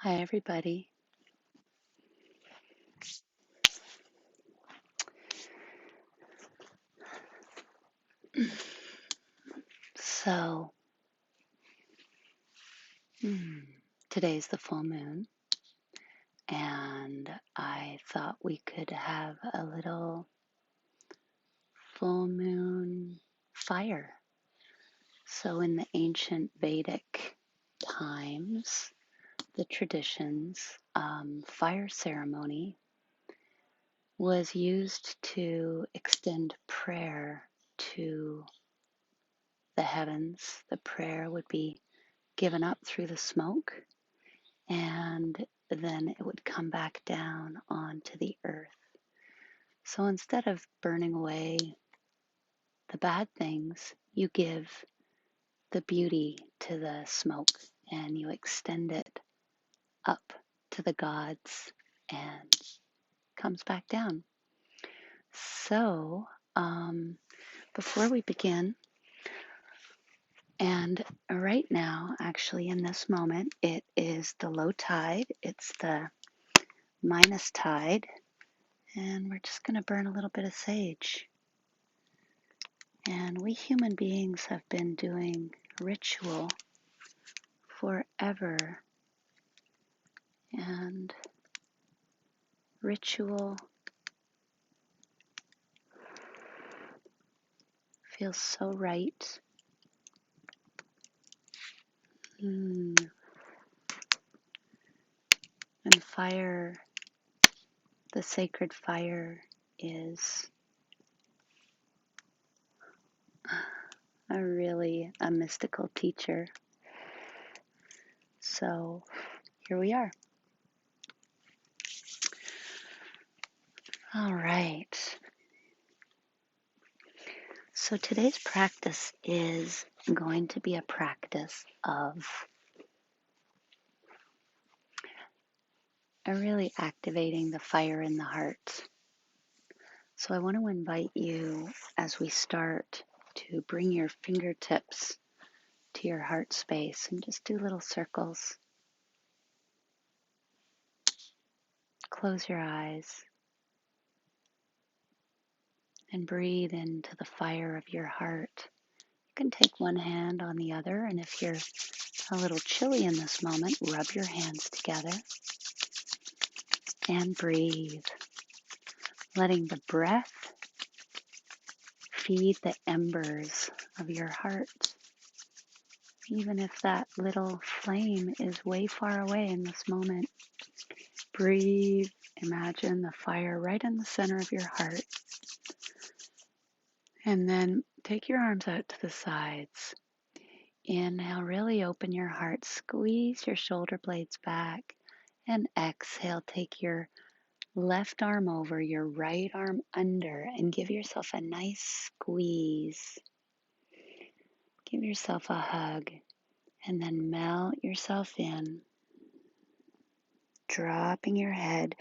Hi, everybody. So, today's the full moon, and I thought we could have a little full moon fire. So, in the ancient Vedic times, the traditions, fire ceremony was used to extend prayer to the heavens. The prayer would be given up through the smoke, and then it would come back down onto the earth. So instead of burning away the bad things, you give the beauty to the smoke and you extend it up to the gods and comes back down. So before we begin, and right now, actually in this moment, it is the low tide, it's the minus tide, and we're just going to burn a little bit of sage. And we human beings have been doing ritual forever. And ritual feels so right. And fire, the sacred fire, is a mystical teacher. So here we are. All right. So today's practice is going to be a practice of really activating the fire in the heart. So I want to invite you, as we start, to bring your fingertips to your heart space and just do little circles. Close your eyes and breathe into the fire of your heart. You can take one hand on the other, and if you're a little chilly in this moment, rub your hands together and breathe, letting the breath feed the embers of your heart. Even if that little flame is way far away in this moment, breathe. Imagine the fire right in the center of your heart. And then take your arms out to the sides. Inhale, really open your heart. Squeeze your shoulder blades back. And exhale, take your left arm over, your right arm under, and give yourself a nice squeeze. Give yourself a hug. And then melt yourself in, dropping your head,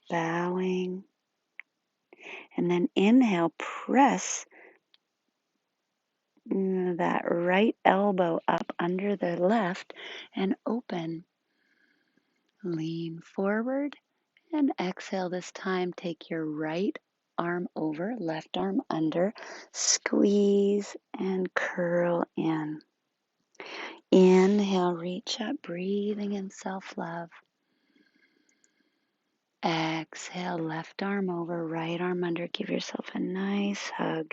bowing. And then inhale, press that right elbow up under the left and open. Lean forward and exhale this time. Take your right arm over, left arm under, squeeze and curl in. Inhale, reach up, breathing in self-love. Exhale, left arm over, right arm under. Give yourself a nice hug.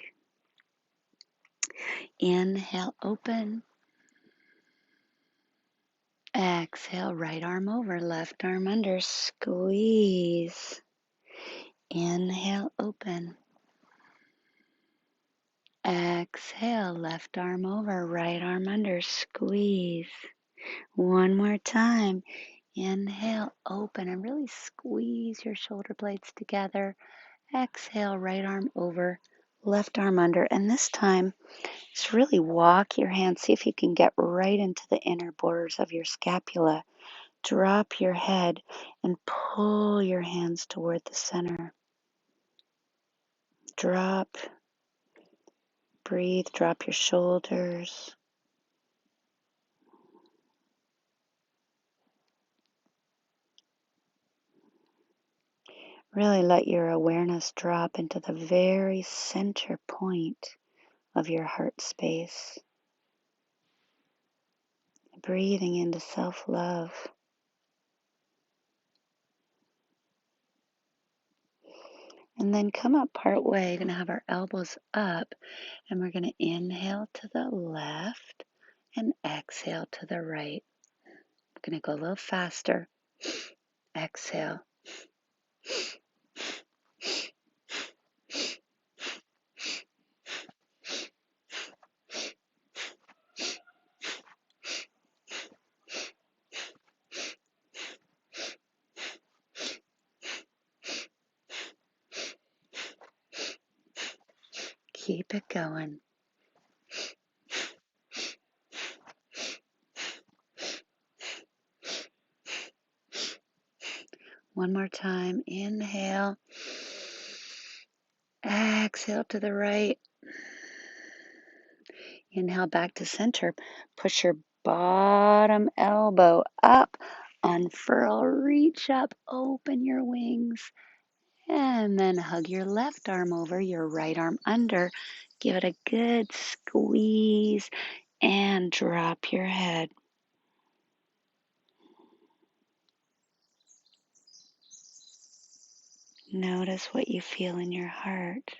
Inhale, open. Exhale, right arm over, left arm under. Squeeze. Inhale, open. Exhale, left arm over, right arm under. Squeeze. One more time. Inhale, open, and really squeeze your shoulder blades together. Exhale, right arm over, left arm under. And this time, just really walk your hands. See if you can get right into the inner borders of your scapula. Drop your head and pull your hands toward the center. Drop, breathe, drop your shoulders. Really let your awareness drop into the very center point of your heart space. Breathing into self-love. And then come up part way. We're going to have our elbows up and we're going to inhale to the left and exhale to the right. We're going to go a little faster. Exhale. Keep it going. One more time. Inhale. Exhale to the right. Inhale back to center. Push your bottom elbow up. Unfurl, reach up, open your wings. And then hug your left arm over, your right arm under. Give it a good squeeze and drop your head. Notice what you feel in your heart.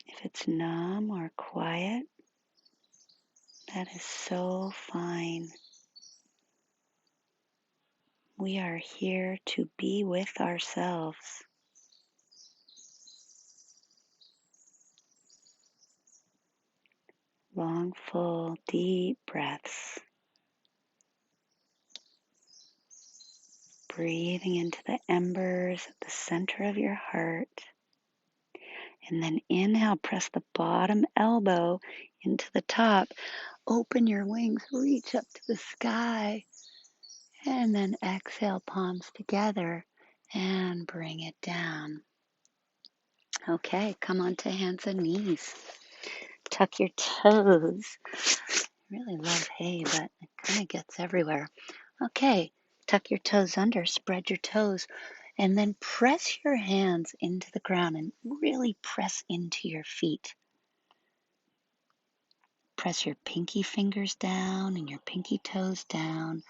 If it's numb or quiet, that is so fine. We are here to be with ourselves. Long, full, deep breaths. Breathing into the embers at the center of your heart. And then inhale, press the bottom elbow into the top. Open your wings, reach up to the sky. And then exhale, palms together and bring it down. Okay, come on to hands and knees. Tuck your toes. I really love hay, but it kind of gets everywhere. Okay, tuck your toes under, spread your toes, and then press your hands into the ground and really press into your feet. Press your pinky fingers down and your pinky toes down.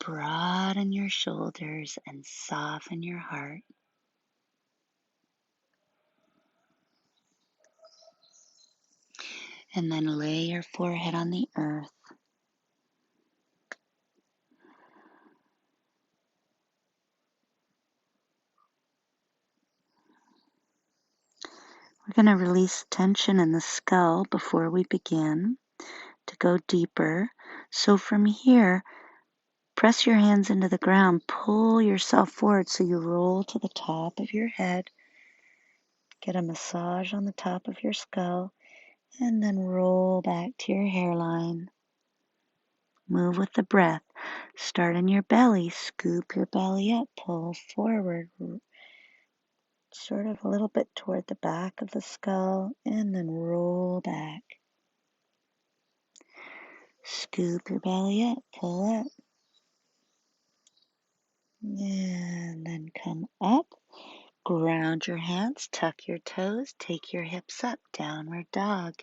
Broaden your shoulders and soften your heart. And then lay your forehead on the earth. We're going to release tension in the skull before we begin to go deeper. So from here, press your hands into the ground, pull yourself forward so you roll to the top of your head. Get a massage on the top of your skull and then roll back to your hairline. Move with the breath. Start in your belly, scoop your belly up, pull forward, sort of a little bit toward the back of the skull, and then roll back. Scoop your belly up, pull up, and then come up. Ground your hands, tuck your toes, take your hips up, downward dog.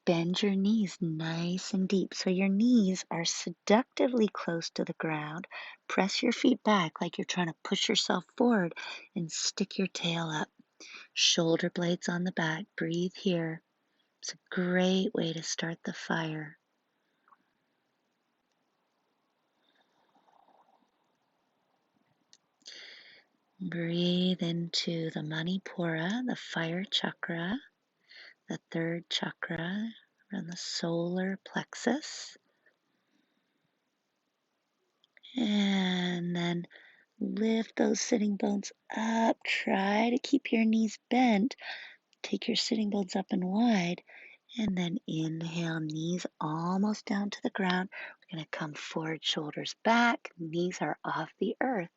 Bend your knees nice and deep so your knees are seductively close to the ground. Press your feet back like you're trying to push yourself forward and stick your tail up. Shoulder blades on the back. Breathe here. It's a great way to start the fire. Breathe into the Manipura, the fire chakra, the third chakra around the solar plexus. And then lift those sitting bones up. Try to keep your knees bent. Take your sitting bones up and wide. And then inhale, knees almost down to the ground. We're going to come forward, shoulders back. Knees are off the earth.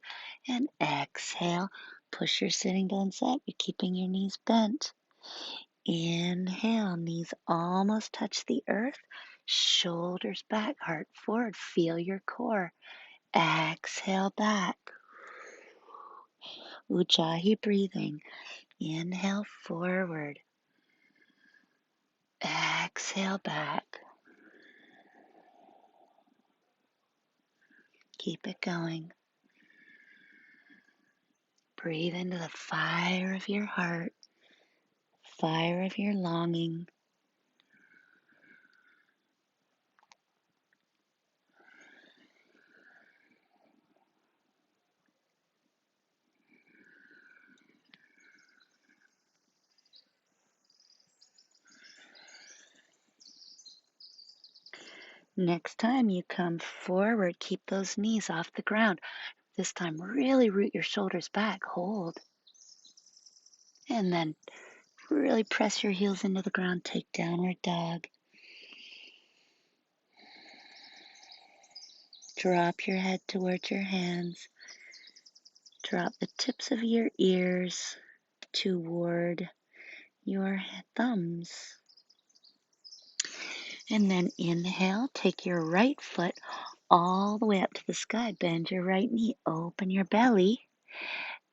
And exhale, push your sitting bones up. You're keeping your knees bent. Inhale, knees almost touch the earth. Shoulders back, heart forward. Feel your core. Exhale back. Ujjayi breathing. Inhale forward. Exhale back. Keep it going. Breathe into the fire of your heart, fire of your longing. Next time you come forward, keep those knees off the ground. This time, really root your shoulders back. Hold. And then really press your heels into the ground. Take downward dog. Drop your head towards your hands. Drop the tips of your ears toward your thumbs. And then inhale, take your right foot all the way up to the sky. Bend your right knee, open your belly.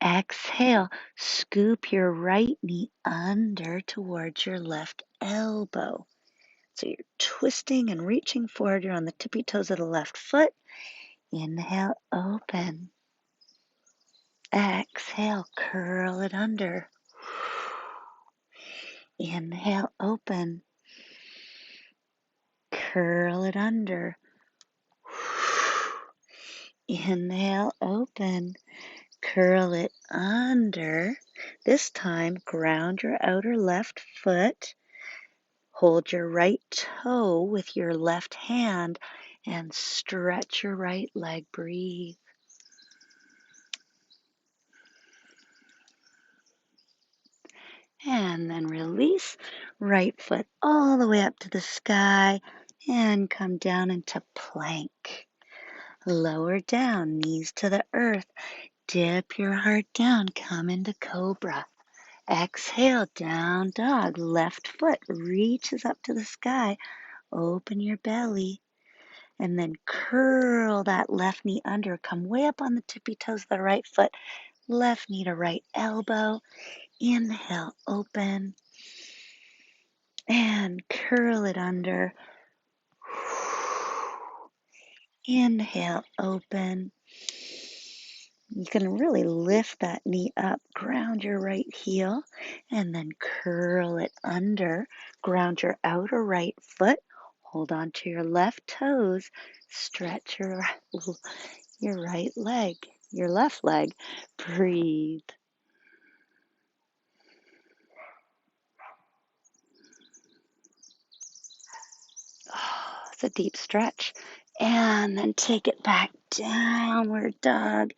Exhale, scoop your right knee under towards your left elbow. So you're twisting and reaching forward. You're on the tippy toes of the left foot. Inhale, open. Exhale, curl it under. Inhale, open. Curl it under. Inhale, open. Curl it under. This time, ground your outer left foot. Hold your right toe with your left hand and stretch your right leg. Breathe. And then release. Right foot all the way up to the sky and come down into plank. Lower down, knees to the earth. Dip your heart down. Come into cobra. Exhale, down dog. Left foot reaches up to the sky. Open your belly. And then curl that left knee under. Come way up on the tippy toes of the right foot. Left knee to right elbow. Inhale, open. And curl it under. Inhale, open. You can really lift that knee up, ground your right heel, and then curl it under. Ground your outer right foot. Hold on to your left toes. Stretch your right leg, your left leg. Breathe. Oh, it's a deep stretch. And then take it back, downward dog.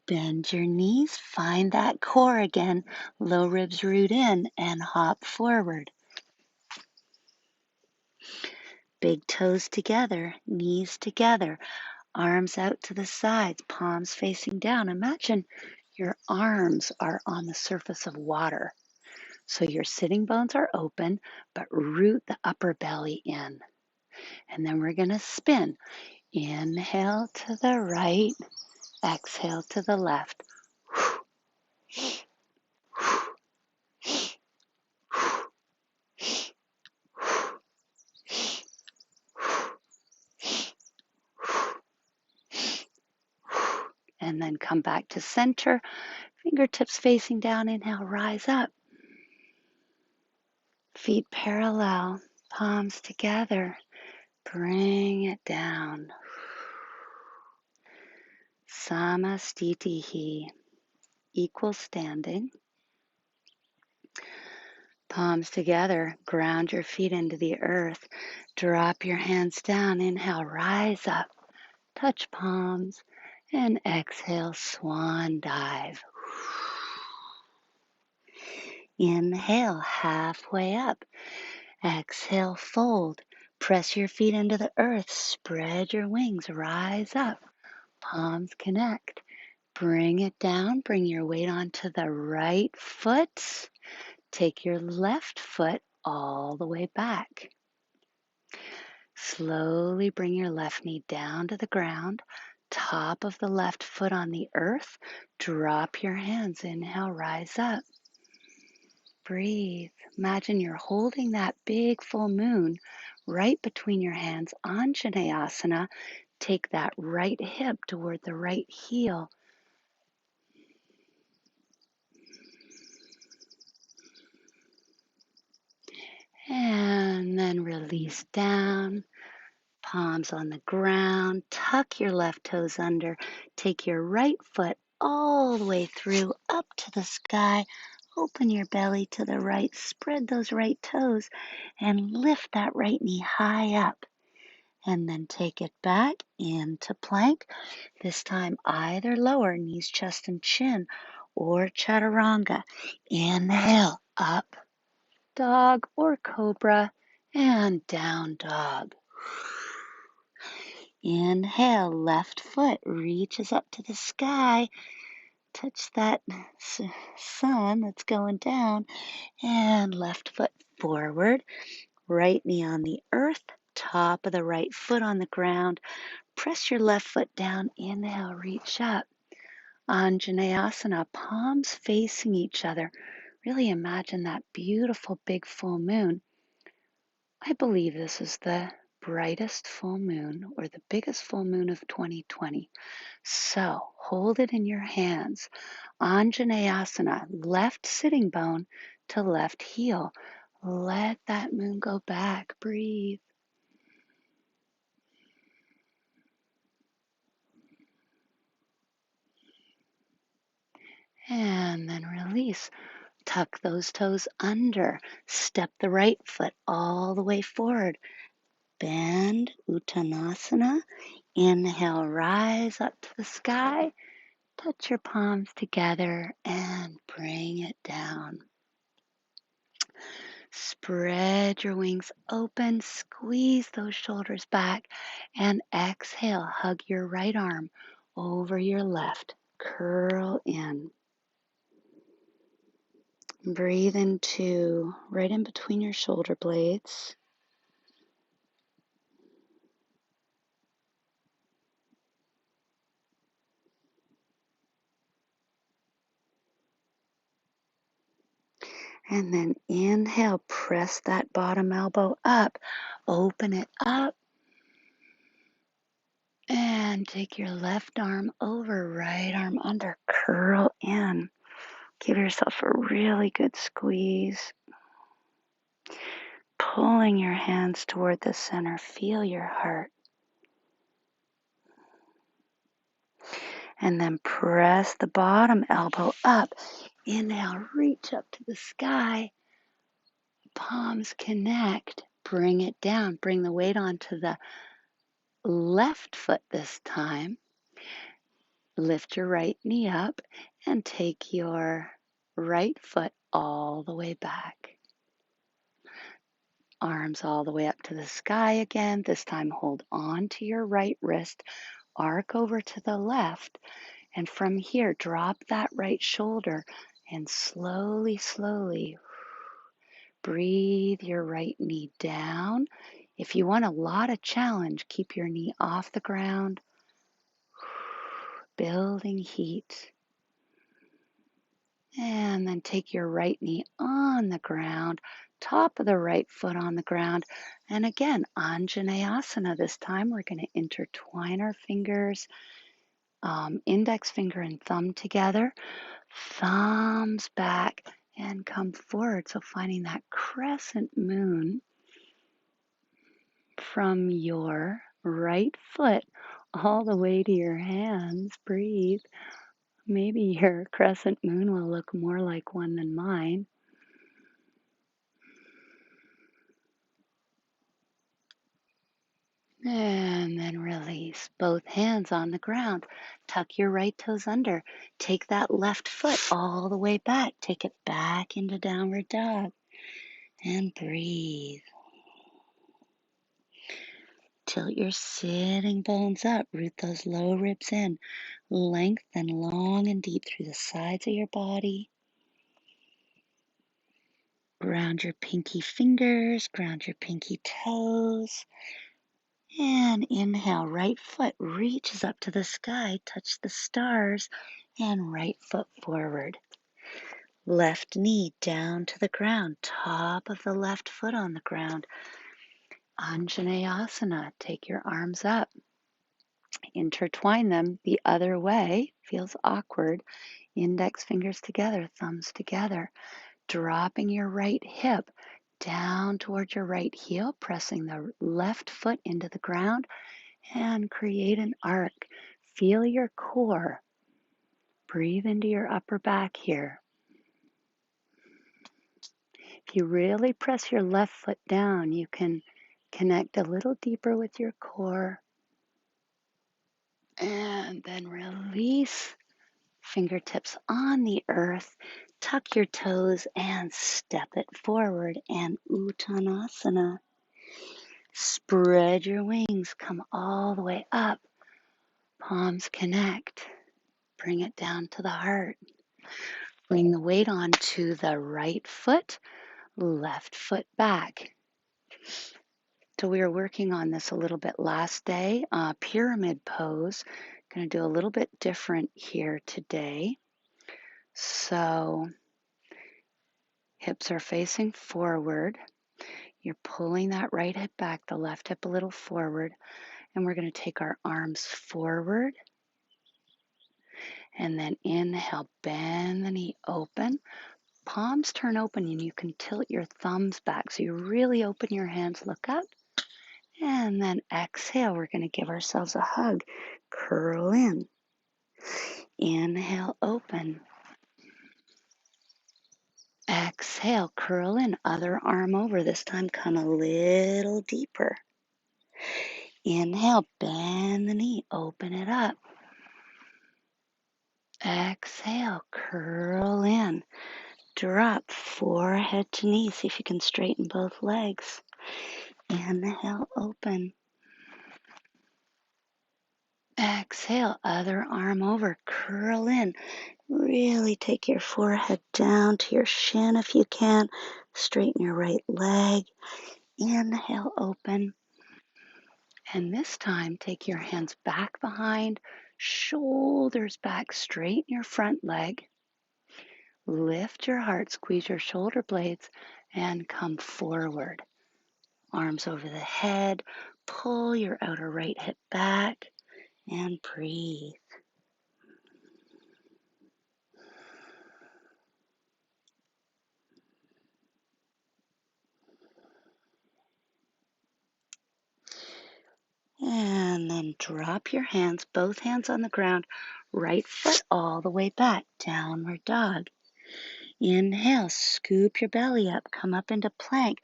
Bend your knees, find that core again. Low ribs root in and hop forward. Big toes together, knees together, arms out to the sides, palms facing down. Imagine your arms are on the surface of water. So your sitting bones are open, but root the upper belly in. And then we're going to spin. Inhale to the right, exhale to the left. And then come back to center. Fingertips facing down. Inhale, rise up. Feet parallel, palms together. Bring it down. Samastitihi, equal standing. Palms together, ground your feet into the earth. Drop your hands down. Inhale, rise up. Touch palms. And exhale, swan dive. Inhale, halfway up. Exhale, fold. Press your feet into the earth. Spread your wings. Rise up. Palms connect. Bring it down. Bring your weight onto the right foot. Take your left foot all the way back. Slowly bring your left knee down to the ground. top of the left foot on the earth. Drop your hands. Inhale, rise up. Breathe. Imagine you're holding that big full moon right between your hands. Anjaneyasana. Take that right hip toward the right heel. And then release down. Palms on the ground. Tuck your left toes under. Take your right foot all the way through up to the sky. Open your belly to the right. Spread those right toes and lift that right knee high up. And then take it back into plank. This time either lower, knees, chest, and chin, or chaturanga. Inhale, up, dog or cobra, and down dog. Inhale, left foot reaches up to the sky. Touch that sun that's going down. And left foot forward. Right knee on the earth. Top of the right foot on the ground. Press your left foot down. Inhale, reach up. Anjaneyasana, palms facing each other. Really imagine that beautiful big full moon. I believe this is the brightest full moon or the biggest full moon of 2020. So hold it in your hands. Anjaneyasana, left sitting bone to left heel. Let that moon go back. Breathe. And then release. Tuck those toes under. Step the right foot all the way forward. Bend, Uttanasana. Inhale, rise up to the sky. Touch your palms together and bring it down. Spread your wings open, squeeze those shoulders back, and exhale. Hug your right arm over your left. Curl in. Breathe into right in between your shoulder blades. And then inhale, press that bottom elbow up. Open it up. And take your left arm over, right arm under. Curl in. Give yourself a really good squeeze. Pulling your hands toward the center. Feel your heart. And then press the bottom elbow up. Inhale, reach up to the sky. Palms connect. Bring it down. Bring the weight onto the left foot this time. Lift your right knee up and take your right foot all the way back. Arms all the way up to the sky again. This time hold on to your right wrist. Arc over to the left. And from here, drop that right shoulder and slowly, slowly breathe your right knee down. If you want a lot of challenge, keep your knee off the ground. Building heat. And then take your right knee on the ground, top of the right foot on the ground. And again, Anjaneyasana. This time we're going to intertwine our fingers, index finger and thumb together, thumbs back and come forward. So finding that crescent moon from your right foot all the way to your hands. Breathe. Maybe your crescent moon will look more like one than mine. And then release. Both hands on the ground. Tuck your right toes under. Take that left foot all the way back. Take it back into downward dog. And breathe. Tilt your sitting bones up. Root those low ribs in. Lengthen long and deep through the sides of your body. Ground your pinky fingers. Ground your pinky toes. And inhale, right foot reaches up to the sky, touch the stars, and right foot forward. Left knee down to the ground, top of the left foot on the ground. Anjaneyasana, take your arms up. Intertwine them the other way, feels awkward. Index fingers together, thumbs together. Dropping your right hip down towards your right heel, pressing the left foot into the ground and create an arc. Feel your core. Breathe into your upper back here. If you really press your left foot down, you can connect a little deeper with your core. And then release. Fingertips on the earth. Tuck your toes and step it forward. And Uttanasana. Spread your wings. Come all the way up. Palms connect. Bring it down to the heart. Bring the weight onto the right foot, left foot back. So we were working on this a little bit last day, pyramid pose. Going to do a little bit different here today. So hips are facing forward. You're pulling that right hip back, the left hip a little forward. And we're going to take our arms forward. And then inhale, bend the knee open. Palms turn open and you can tilt your thumbs back. So you really open your hands, look up. And then exhale, we're going to give ourselves a hug. Curl in. Inhale, open. Exhale, curl in. Other arm over. This time come a little deeper. Inhale, bend the knee, open it up. Exhale, curl in. Drop forehead to knee. See if you can straighten both legs. Inhale, open. Exhale, other arm over, curl in. Really take your forehead down to your shin if you can. Straighten your right leg. Inhale, open. And this time, take your hands back behind, shoulders back, straighten your front leg. Lift your heart, squeeze your shoulder blades, and come forward. Arms over the head, pull your outer right hip back, and breathe. And then drop your hands, both hands on the ground, right foot all the way back, downward dog. Inhale, scoop your belly up, come up into plank.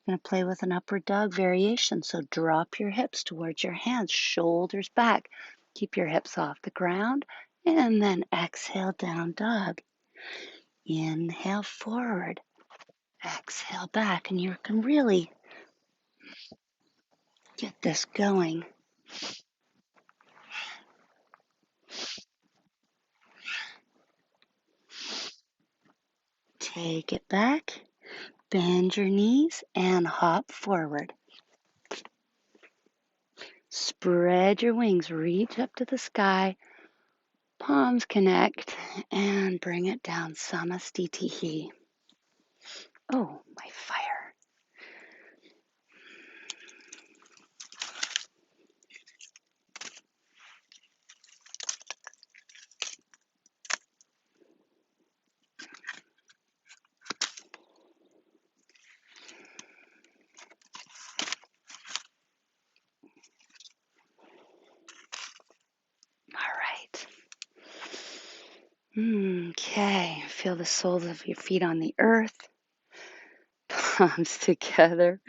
We're going to play with an upward dog variation. So drop your hips towards your hands, shoulders back. Keep your hips off the ground. And then exhale, down dog. Inhale, forward. Exhale, back. And you can really get this going. Take it back. Bend your knees and hop forward. Spread your wings, reach up to the sky. Palms connect and bring it down. Samastitihi. Oh, my fire. All right. Okay. Feel the soles of your feet on the earth. Palms together.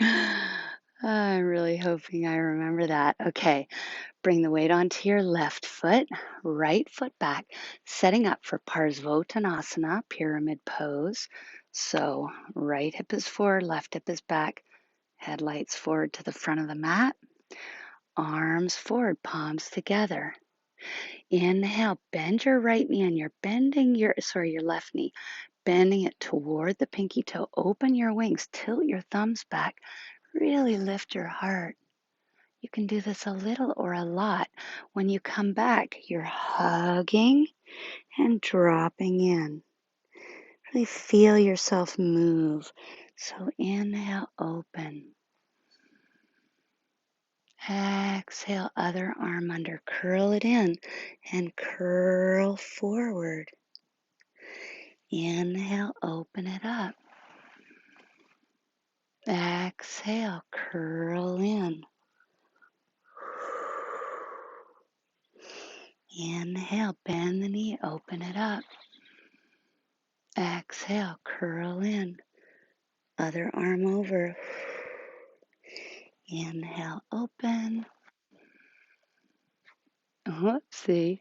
I'm really hoping I remember that. Okay. Bring the weight onto your left foot, right foot back, setting up for Parsvottanasana, pyramid pose. So right hip is forward, left hip is back, headlights forward to the front of the mat, arms forward, palms together. Inhale, bend your right knee and you're bending your left knee, bending it toward the pinky toe. Open your wings, tilt your thumbs back, really lift your heart. You can do this a little or a lot. When you come back, you're hugging and dropping in. Really feel yourself move. So inhale, open. Exhale, other arm under. Curl it in and curl forward. Inhale, open it up. Exhale, curl in. Inhale, bend the knee, open it up. Exhale, curl in. Other arm over. Inhale, open. Whoopsie.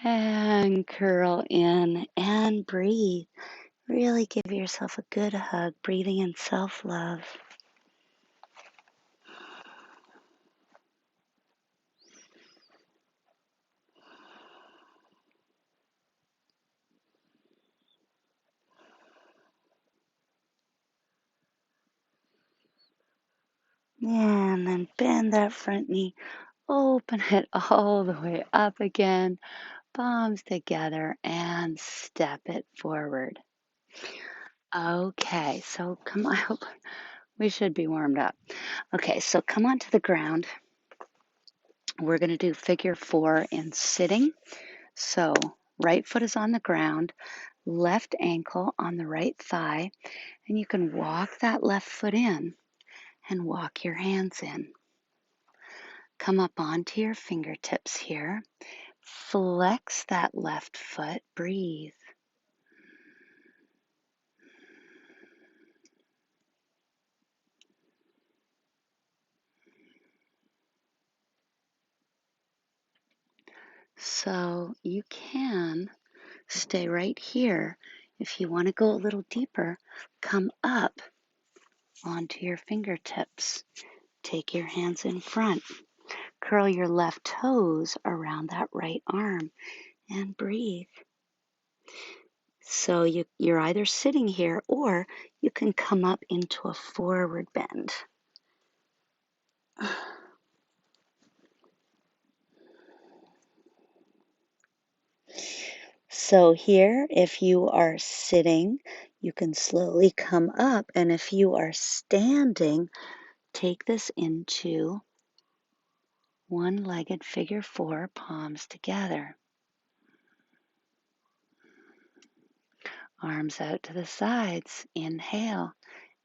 And curl in and breathe. Really give yourself a good hug, breathing in self-love. And then bend that front knee. Open it all the way up again. Palms together and step it forward. Okay, so come on. We should be warmed up. Okay, so come onto the ground. We're going to do figure 4 in sitting. So right foot is on the ground, left ankle on the right thigh, and you can walk that left foot in and walk your hands in. Come up onto your fingertips here. Flex that left foot. Breathe. So you can stay right here. If you want to go a little deeper, come up onto your fingertips. Take your hands in front. Curl your left toes around that right arm and breathe. So you're either sitting here or you can come up into a forward bend. So here, if you are sitting, you can slowly come up. And if you are standing, take this into one-legged figure 4, palms together. Arms out to the sides. Inhale.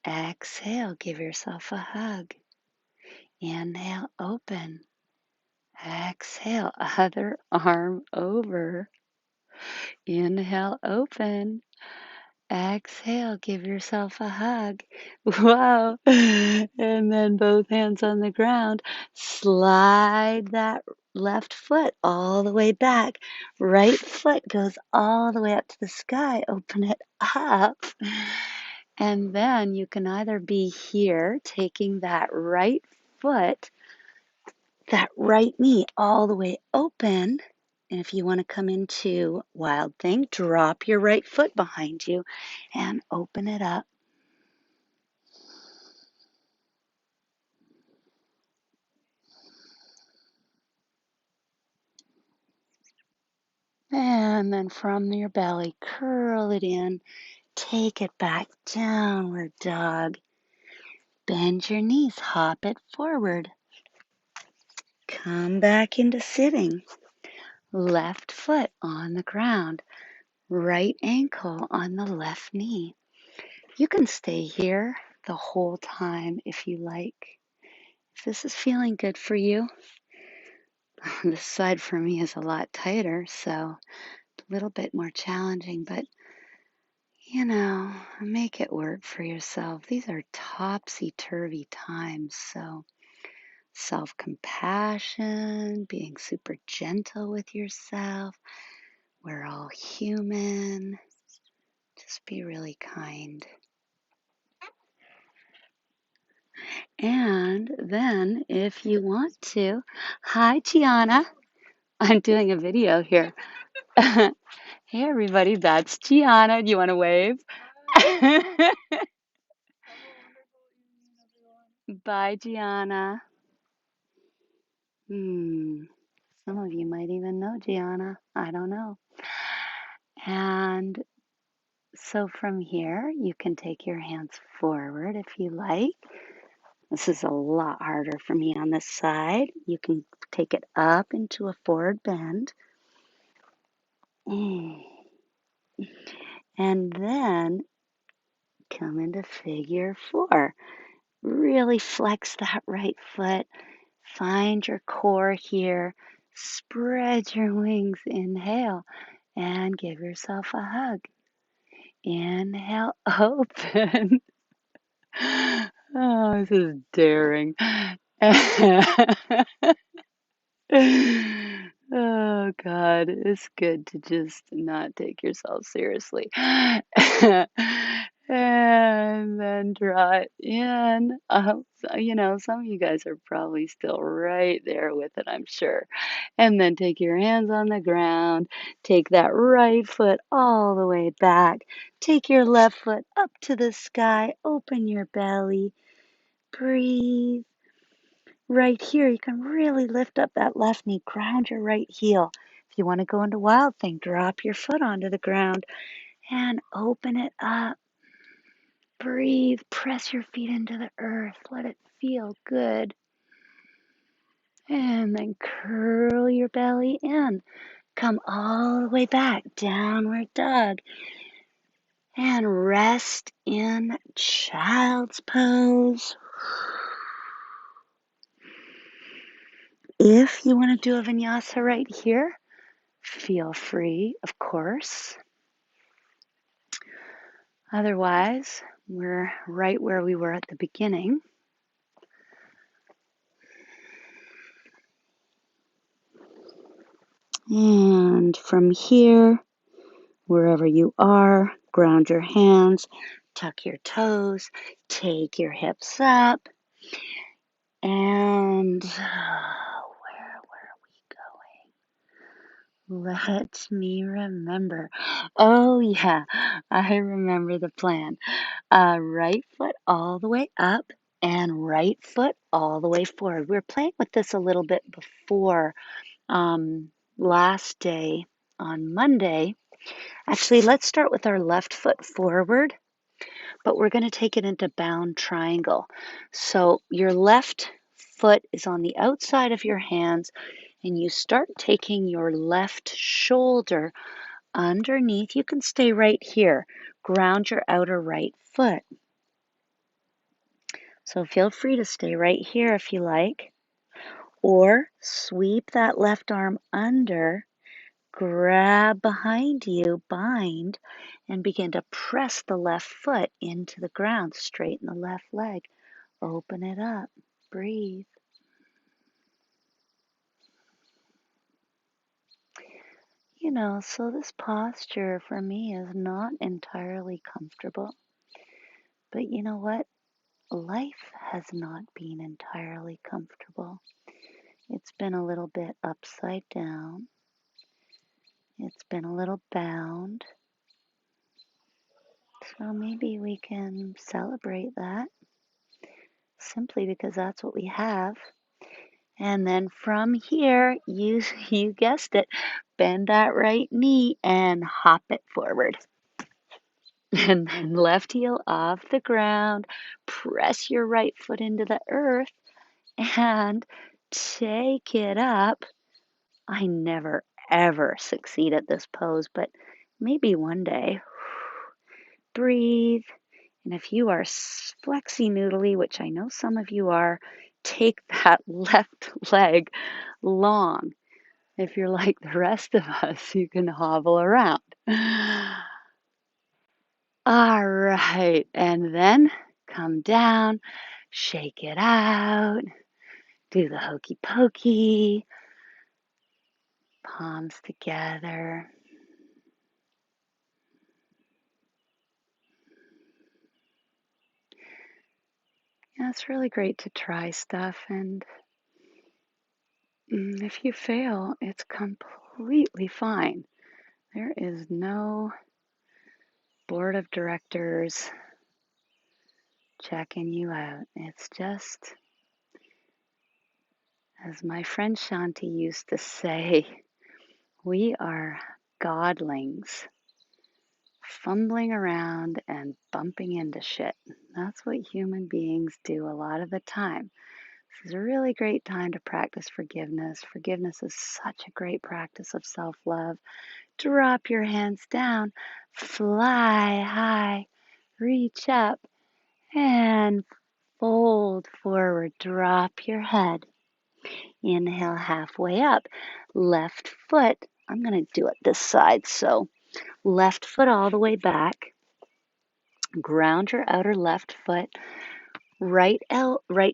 Exhale. Give yourself a hug. Inhale. Open. Exhale. Other arm over. Inhale. Open. Exhale, give yourself a hug. Wow. And then both hands on the ground. Slide that left foot all the way back. Right foot goes all the way up to the sky. Open it up. And then you can either be here, taking that right foot, that right knee all the way open. And if you want to come into wild thing, drop your right foot behind you and open it up. And then from your belly, curl it in. Take it back, downward dog. Bend your knees, hop it forward. Come back into sitting. Left foot on the ground. Right ankle on the left knee. You can stay here the whole time if you like. If this is feeling good for you, this side for me is a lot tighter, so a little bit more challenging, but make it work for yourself. These are topsy-turvy times, so self-compassion, being super gentle with yourself. We're all human. Just be really kind. And then if you want to, hi Gianna, I'm doing a video here. Hey everybody, that's Gianna. Do you want to wave? Bye Gianna. Some of you might even know Gianna. I don't know. And so from here, you can take your hands forward if you like. This is a lot harder for me on this side. You can take it up into a forward bend. And then come into figure four. Really flex that right foot. Find your core here. Spread your wings. Inhale and give yourself a hug. Inhale, open. Oh, this is daring. Oh God, it's good to just not take yourself seriously. And then draw it in. Some of you guys are probably still right there with it, I'm sure. And then take your hands on the ground. Take that right foot all the way back. Take your left foot up to the sky. Open your belly. Breathe. Right here, you can really lift up that left knee, ground your right heel. If you want to go into wild thing, drop your foot onto the ground and open it up. Breathe, press your feet into the earth, let it feel good. And then curl your belly in. Come all the way back, downward dog. And rest in child's pose. If you want to do a vinyasa right here, feel free, of course. Otherwise, we're right where we were at the beginning. And from here, wherever you are, ground your hands, tuck your toes, take your hips up. And where were we going? Let me remember. Oh, yeah, I remember the plan. Right foot all the way up and right foot all the way forward. We were playing with this a little bit before last day on Monday. Actually, let's start with our left foot forward, but we're going to take it into bound triangle. So your left foot is on the outside of your hands, and you start taking your left shoulder underneath. You can stay right here. Ground your outer right foot. So feel free to stay right here if you like, or sweep that left arm under, grab behind you, bind, and begin to press the left foot into the ground. Straighten the left leg. Open it up. Breathe. So this posture for me is not entirely comfortable. But you know what? Life has not been entirely comfortable. It's been a little bit upside down. It's been a little bound. So maybe we can celebrate that simply because that's what we have. And then from here, you guessed it, bend that right knee and hop it forward. And then left heel off the ground, press your right foot into the earth and take it up. I never ever succeed at this pose, but maybe one day. Breathe. And if you are flexy noodly, which I know some of you are, take that left leg long. If you're like the rest of us, you can hobble around. All right. And then come down, shake it out, do the hokey pokey, palms together. Yeah, it's really great to try stuff, and if you fail, it's completely fine. There is no board of directors checking you out. It's just As my friend Shanti used to say, we are godlings, fumbling around and bumping into shit. That's what human beings do a lot of the time. This is a really great time to practice forgiveness. Forgiveness is such a great practice of self-love. Drop your hands down, fly high, reach up, and fold forward. Drop your head. Inhale halfway up. Left foot, I'm going to do it this side. So left foot all the way back. Ground your outer left foot. Right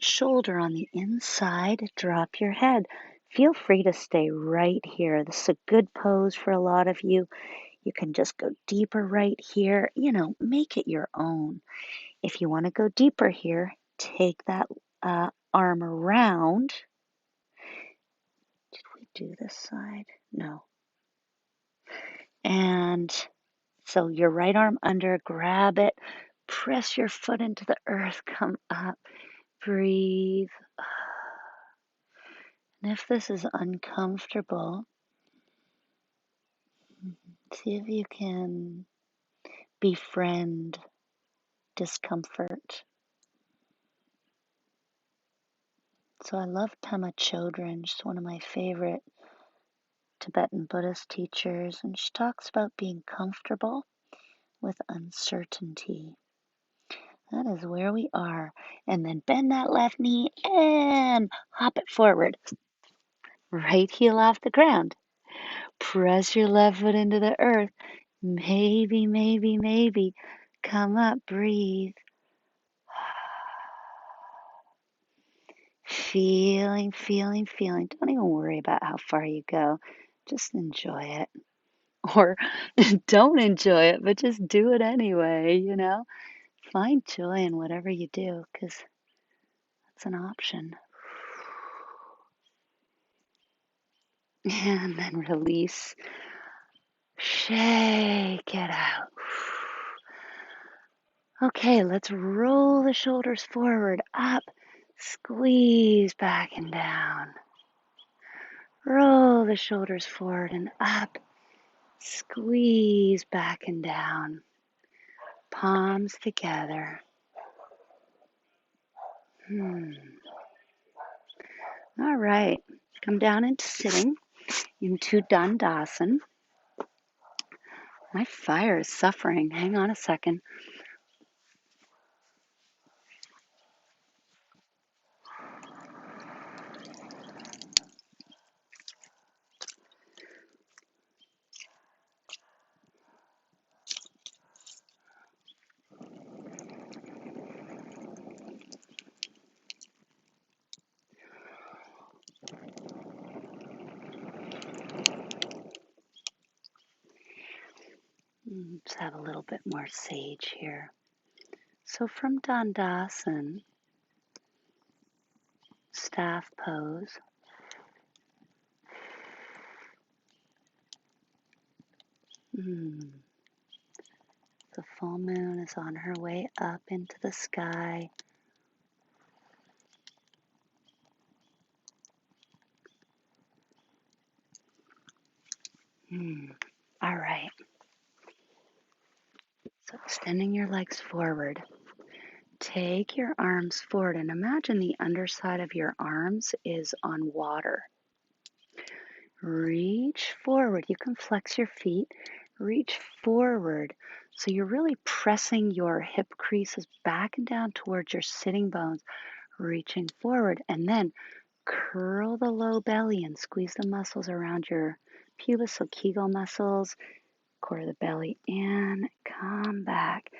shoulder on the inside. Drop your head. Feel free to stay right here. This is a good pose for a lot of you. You can just go deeper right here. Make it your own. If you want to go deeper here, take that arm around. Did we do this side? No. And so your right arm under, grab it, press your foot into the earth, come up, breathe. And if this is uncomfortable, see if you can befriend discomfort. So I love Pema Chodron. She's one of my favorite Tibetan Buddhist teachers, and she talks about being comfortable with uncertainty. That is where we are. And then bend that left knee and hop it forward. Right heel off the ground. Press your left foot into the earth. Maybe, maybe, maybe. Come up, breathe. Feeling, feeling, feeling. Don't even worry about how far you go. Just enjoy it. Or don't enjoy it, but just do it anyway. Find joy in whatever you do, because that's an option. And then release. Shake it out. Okay, let's roll the shoulders forward, up, squeeze back and down. Roll the shoulders forward and up, squeeze back and down. Palms together. All right, come down into sitting, into Dandasana. My fire is suffering. Hang on a second. Let's have a little bit more sage here. So from Dandasana, staff pose, the full moon is on her way up into the sky. All right. So extending your legs forward. Take your arms forward and imagine the underside of your arms is on water. Reach forward. You can flex your feet. Reach forward. So you're really pressing your hip creases back and down towards your sitting bones, reaching forward. And then curl the low belly and squeeze the muscles around your pubis, so Kegel muscles, core of the belly in, come back.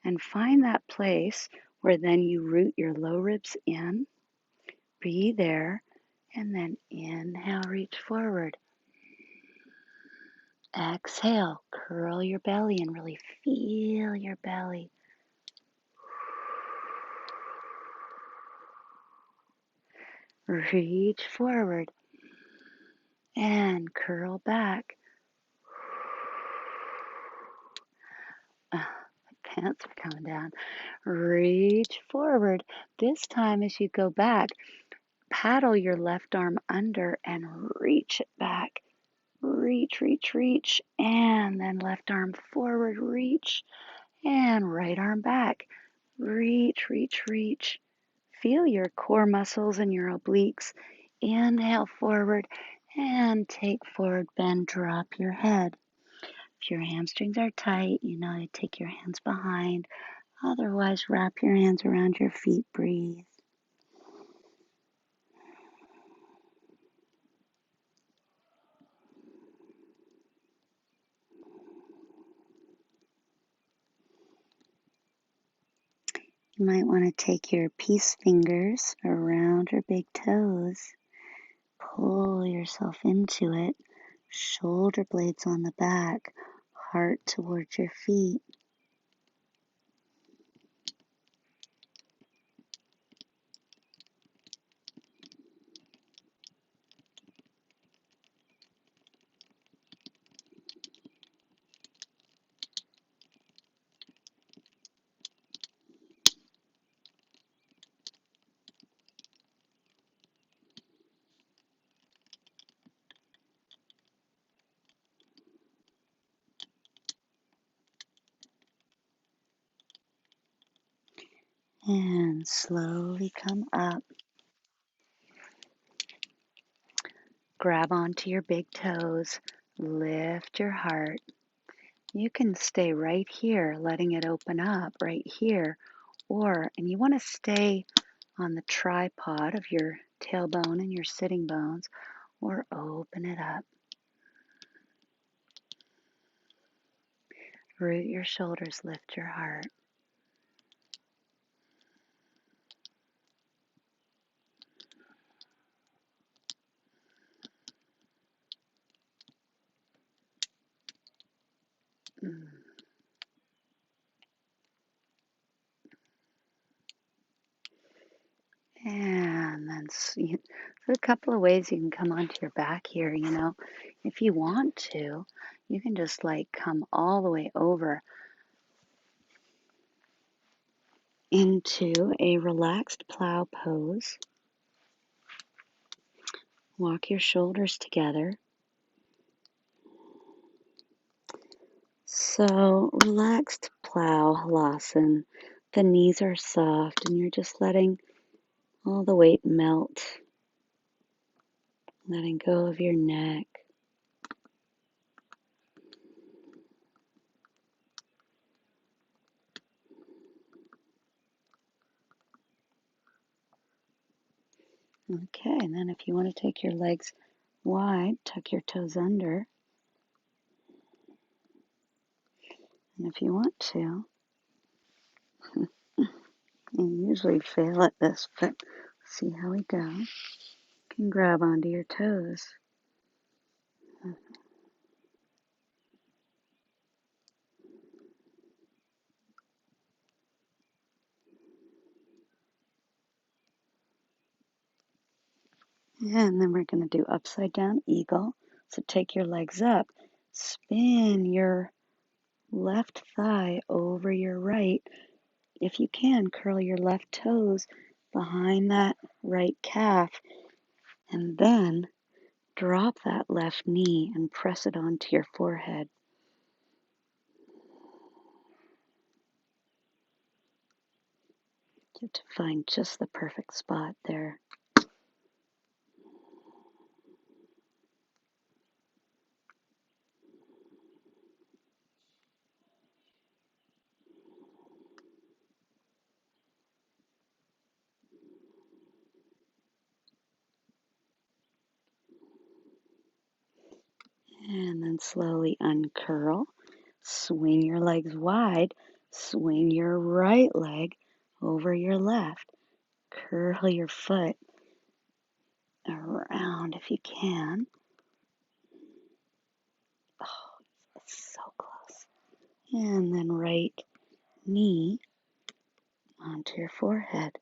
And find that place where then you root your low ribs in. Be there. And then inhale, reach forward. Exhale, curl your belly and really feel your belly. Reach forward and curl back. Pants are coming down. Reach forward. This time as you go back, paddle your left arm under and reach it back. Reach, reach, reach, and then left arm forward, reach, and right arm back. Reach, reach, reach. Feel your core muscles and your obliques. Inhale forward and take forward bend, drop your head. If your hamstrings are tight, you take your hands behind. Otherwise, wrap your hands around your feet, breathe. You might want to take your peace fingers around your big toes. Pull yourself into it. Shoulder blades on the back. Heart towards your feet. And slowly come up. Grab onto your big toes. Lift your heart. You can stay right here, letting it open up right here. And you want to stay on the tripod of your tailbone and your sitting bones, or open it up. Root your shoulders, lift your heart. Mm. And then there's a couple of ways you can come onto your back here. If you want to, you can just come all the way over into a relaxed plow pose. Walk your shoulders together. So relaxed plow halasana. The knees are soft and you're just letting all the weight melt. Letting go of your neck. Okay, and then if you want to take your legs wide, tuck your toes under. And if you want to, you usually fail at this, but see how we go. You can grab onto your toes. And then we're going to do upside down eagle. So take your legs up, spin your left thigh over your right. If you can, curl your left toes behind that right calf, and then drop that left knee and press it onto your forehead. You have to find just the perfect spot there. And then slowly uncurl. Swing your legs wide. Swing your right leg over your left. Curl your foot around if you can. Oh, it's so close. And then right knee onto your forehead.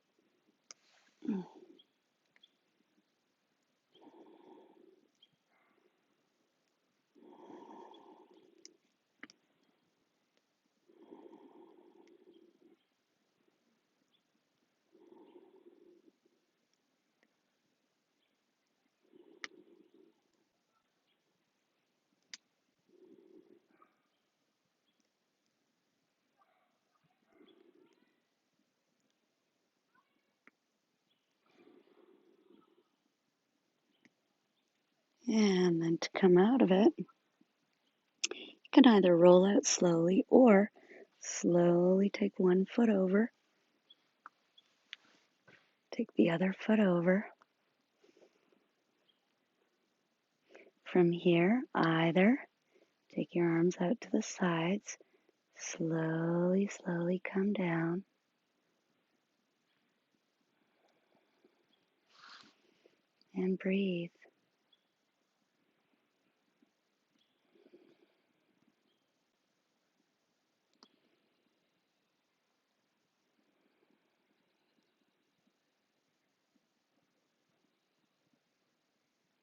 And then to come out of it, you can either roll out slowly or slowly take one foot over, take the other foot over. From here, either take your arms out to the sides, slowly, slowly come down. And breathe.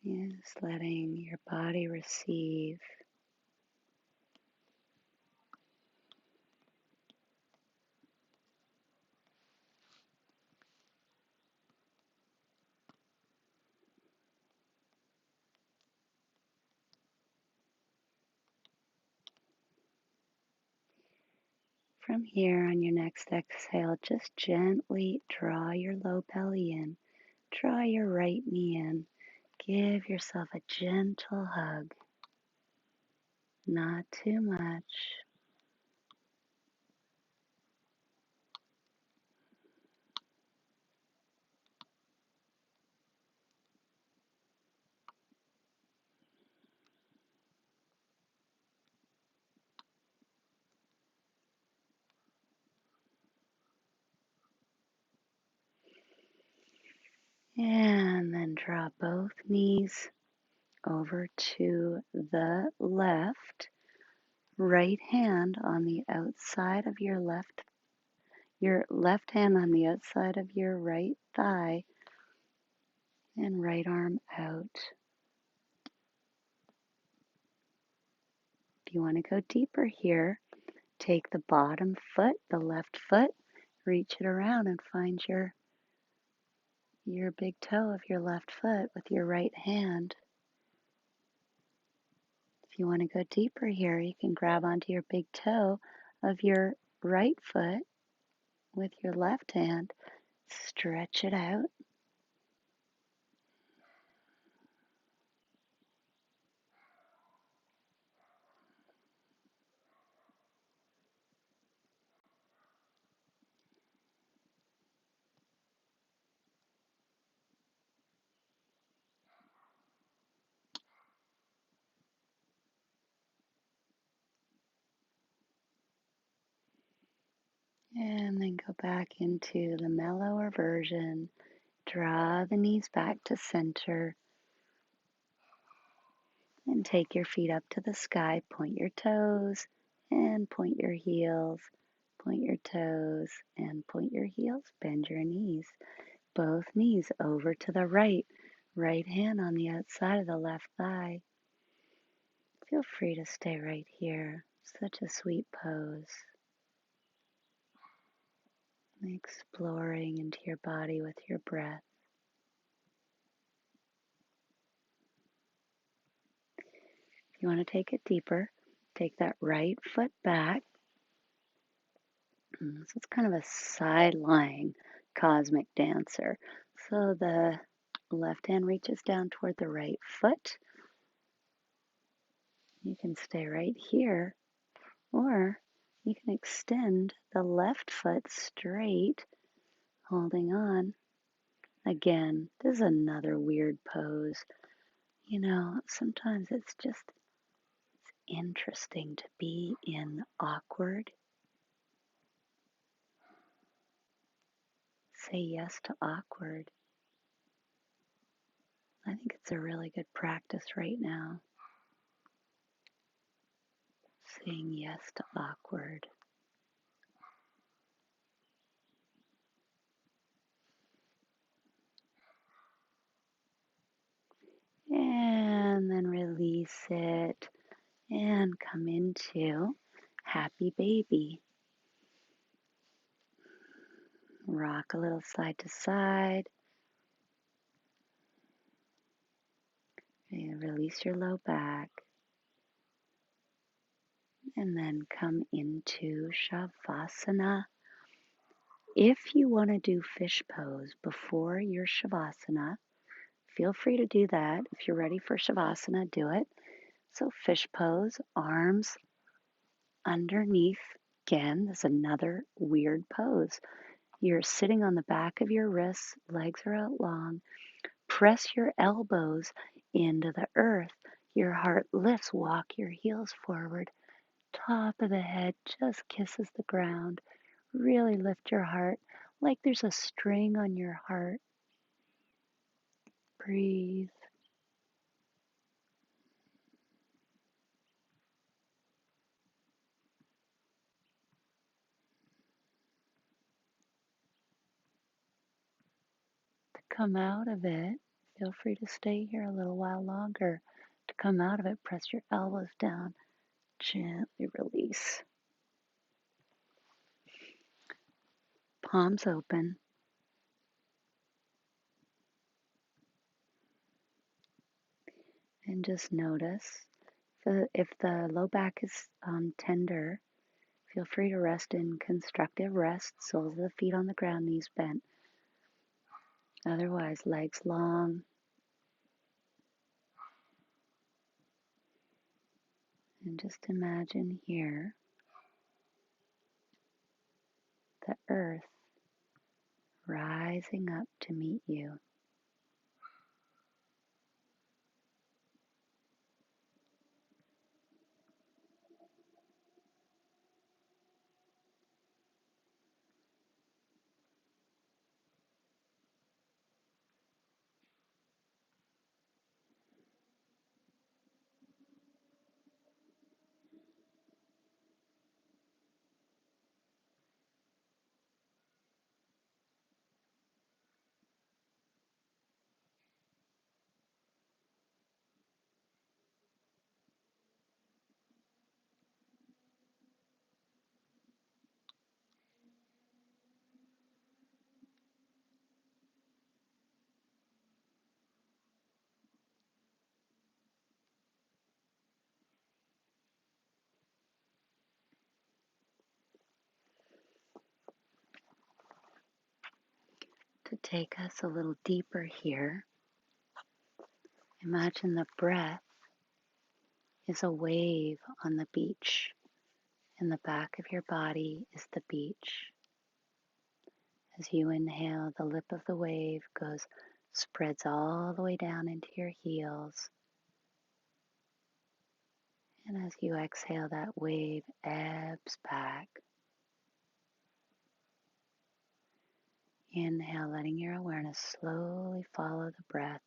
Just letting your body receive. From here, on your next exhale, just gently draw your low belly in. Draw your right knee in. Give yourself a gentle hug. Not too much. And then draw both knees over to the left. Right hand on the outside of your left hand on the outside of your right thigh, and right arm out. If you want to go deeper here, take the bottom foot, the left foot, reach it around and find your big toe of your left foot with your right hand. If you want to go deeper here, you can grab onto your big toe of your right foot with your left hand, stretch it out. And then go back into the mellower version. Draw the knees back to center. And take your feet up to the sky. Point your toes and point your heels. Point your toes and point your heels. Bend your knees. Both knees over to the right. Right hand on the outside of the left thigh. Feel free to stay right here. Such a sweet pose. Exploring into your body with your breath. If you want to take it deeper, take that right foot back. So it's kind of a side-lying cosmic dancer. So the left hand reaches down toward the right foot. You can stay right here, or you can extend the left foot straight, holding on. Again, this is another weird pose. Sometimes it's just interesting to be in awkward. Say yes to awkward. I think it's a really good practice right now. Saying yes to awkward. And then release it and come into happy baby. Rock a little side to side. And release your low back. And then come into Shavasana. If you want to do fish pose before your Shavasana, feel free to do that. If you're ready for Shavasana, do it. So fish pose, arms underneath. Again, this is another weird pose. You're sitting on the back of your wrists, legs are out long. Press your elbows into the earth. Your heart lifts, walk your heels forward. Top of the head just kisses the ground. Really lift your heart like there's a string on your heart. Breathe. To come out of it, feel free to stay here a little while longer. To come out of it, press your elbows down. Gently release. Palms open. And just notice if the low back is tender, feel free to rest in constructive rest, soles of the feet on the ground, knees bent. Otherwise, legs long. And just imagine here the earth rising up to meet you. To take us a little deeper here, imagine the breath is a wave on the beach. In the back of your body is the beach. As you inhale, the lip of the wave spreads all the way down into your heels. And as you exhale, that wave ebbs back. Inhale, letting your awareness slowly follow the breath,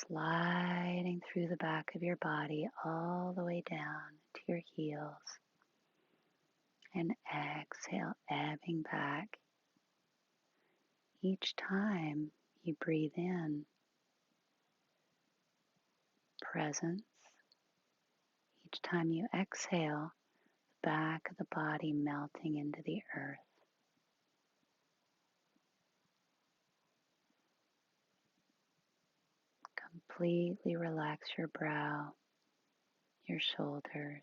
sliding through the back of your body all the way down to your heels. And exhale, ebbing back. Each time you breathe in, presence. Each time you exhale, the back of the body melting into the earth. Completely relax your brow, your shoulders.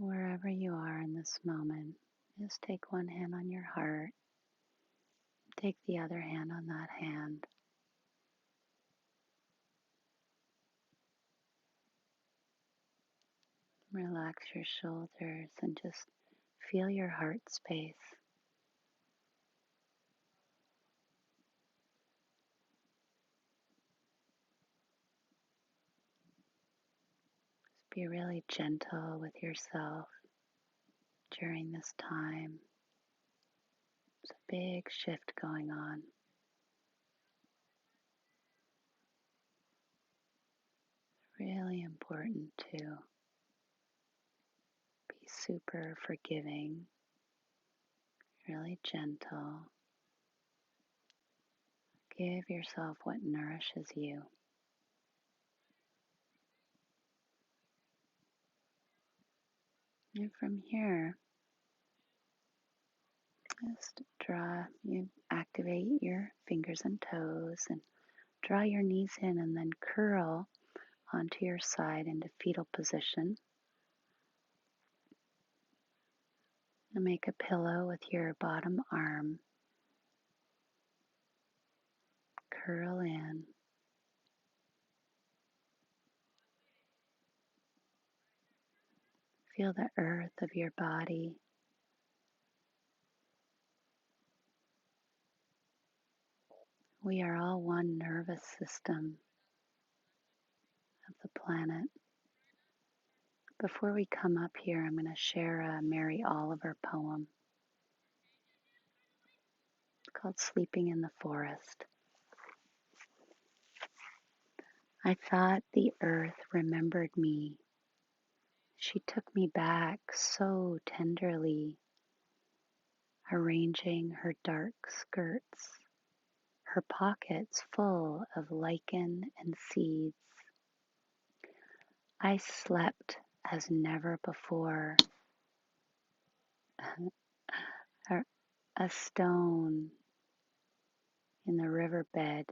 Wherever you are in this moment, just take one hand on your heart, take the other hand on that hand. Relax your shoulders and just feel your heart space. Just be really gentle with yourself during this time. There's a big shift going on. Really important to be super forgiving, really gentle. Give yourself what nourishes you. And from here, just you activate your fingers and toes and draw your knees in and then curl onto your side into fetal position. And make a pillow with your bottom arm. Curl in. Feel the earth of your body. We are all one nervous system of the planet. Before we come up here, I'm going to share a Mary Oliver poem. It's called Sleeping in the Forest. I thought the earth remembered me. She took me back so tenderly, arranging her dark skirts, her pockets full of lichen and seeds. I slept as never before, a stone in the riverbed,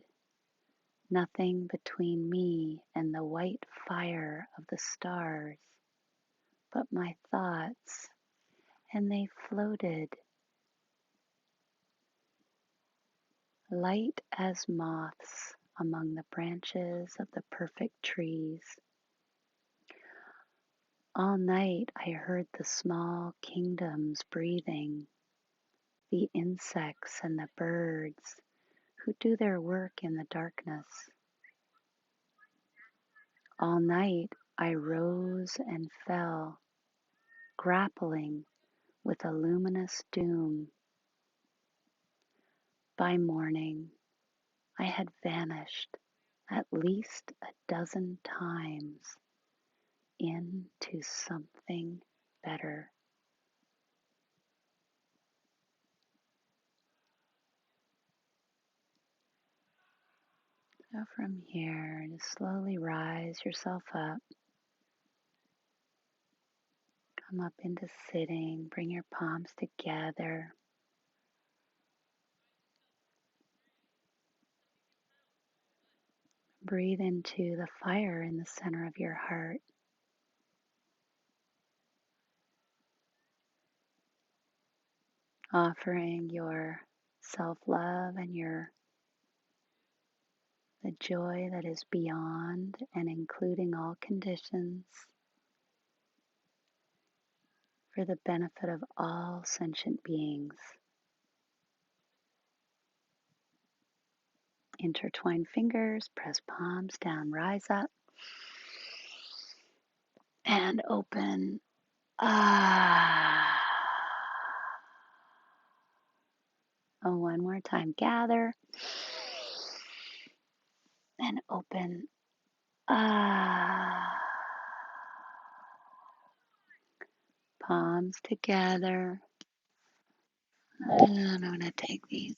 nothing between me and the white fire of the stars, but my thoughts, and they floated, light as moths among the branches of the perfect trees. All night I heard the small kingdoms breathing, the insects and the birds who do their work in the darkness. All night I rose and fell, grappling with a luminous doom. By morning, I had vanished at least a dozen times into something better. So from here, just slowly rise yourself up. Come up into sitting, bring your palms together. Breathe into the fire in the center of your heart. Offering your self-love and the joy that is beyond and including all conditions for the benefit of all sentient beings. Intertwine fingers, press palms down, rise up, and open. One more time. Gather and open. Palms together. And I'm going to take these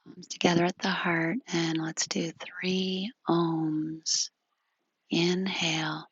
palms together at the heart, and let's do 3 ohms. Inhale.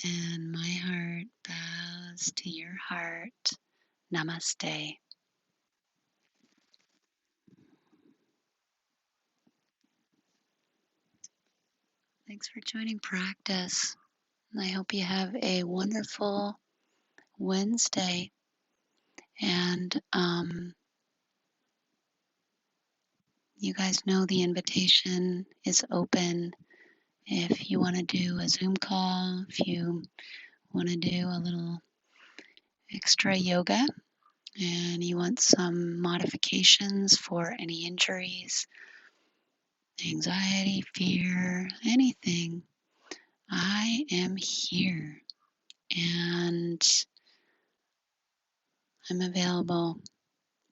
and my heart bows to your heart. Namaste. Thanks for joining practice. I hope you have a wonderful Wednesday. And you guys know the invitation is open. If you want to do a Zoom call, if you want to do a little extra yoga and you want some modifications for any injuries, anxiety, fear, anything, I am here and I'm available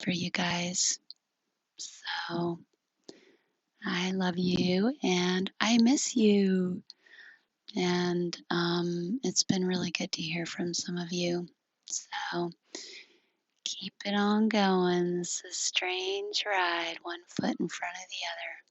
for you guys. So I love you and I miss you. And it's been really good to hear from some of you. So keep it on going. It's a strange ride, one foot in front of the other.